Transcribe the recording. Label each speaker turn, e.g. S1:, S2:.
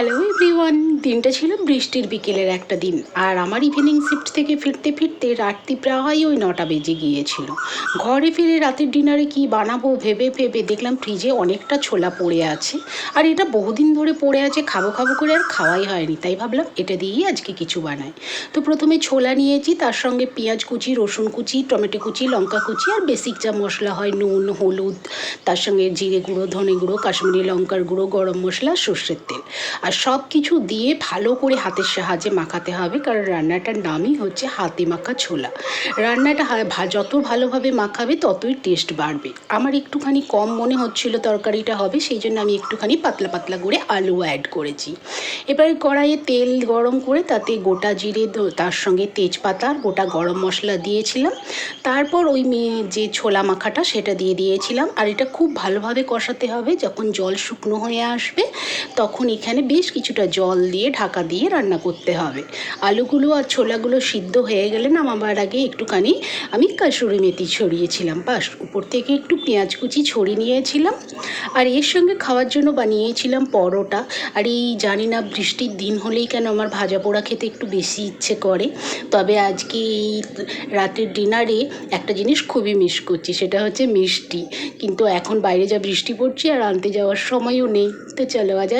S1: Hello everyone. দিনটা ছিল বৃষ্টির বিকেলের একটা দিন, আর আমার ইভিনিং শিফট থেকে ফিরতে ফিরতে রাত্রি প্রায় ওই 9টা বেজে গিয়েছিল। ঘরে ফিরে রাতের ডিনারে কি বানাবো ভেবে ভেবে দেখলাম ফ্রিজে অনেকটা ছোলা পড়ে আছে, আর এটা বহুদিন ধরে পড়ে আছে, খাবো খাবো করে আর খাওয়াই হয়নি, তাই ভাবলাম এটা দিয়েই আজকে কিছু বানাই। তো প্রথমে ছোলা নিয়েছি, তার সঙ্গে পেঁয়াজ কুচি, রসুন কুচি, টমেটো কুচি, লঙ্কা কুচি, আর বেসিক যা মশলা হয় নুন, হলুদ, তার সঙ্গে জিরে গুঁড়ো, ধনে গুঁড়ো, কাশ্মীরি লঙ্কার গুঁড়ো, গরম মশলা, সর্ষের তেল, আর সব কিছু দিয়ে ভালো করে হাতের সাহায্যে মাখাতে হবে, কারণ রান্নাটার নামই হচ্ছে হাতে মাখা ছোলা। রান্নাটা যত ভালোভাবে মাখাবে ততই টেস্ট বাড়বে। আমার একটুখানি কম মনে হচ্ছিল তরকারিটা হবে, সেই জন্য আমি একটুখানি পাতলা পাতলা করে আলু অ্যাড করেছি। এবারে কড়াইয়ে তেল গরম করে তাতে গোটা জিরে, তার সঙ্গে তেজপাতা আর গোটা গরম মশলা দিয়েছিলাম। তারপর ওই যে ছোলা মাখাটা সেটা দিয়ে দিয়েছিলাম, আর এটা খুব ভালোভাবে কষাতে হবে। যখন জল শুকনো হয়ে আসবে তখন এখানে বেশ কিছুটা জল দিয়ে ঢাকা দিয়ে রান্না করতে হবে। আলুগুলো আর ছোলাগুলো সিদ্ধ হয়ে গেলে নামাবার আগে একটুখানি আমি কাসুরি মেথি ছড়িয়েছিলাম, বাস উপর থেকে একটু পেঁয়াজ কুচি ছড়িয়ে নিয়েছিলাম। আর এর সঙ্গে খাওয়ার জন্য বানিয়েছিলাম পরোটা। আর এই জানি না বৃষ্টির দিন হলেই কেন আমার ভাজা পোড়া খেতে একটু বেশি ইচ্ছে করে, তবে আজকে এই রাতের ডিনারে একটা জিনিস খুবই মিস করছি, সেটা হচ্ছে মিষ্টি। কিন্তু এখন বাইরে যা বৃষ্টি পড়ছে আর আনতে যাওয়ার সময়ও নেই, তো চলো আজ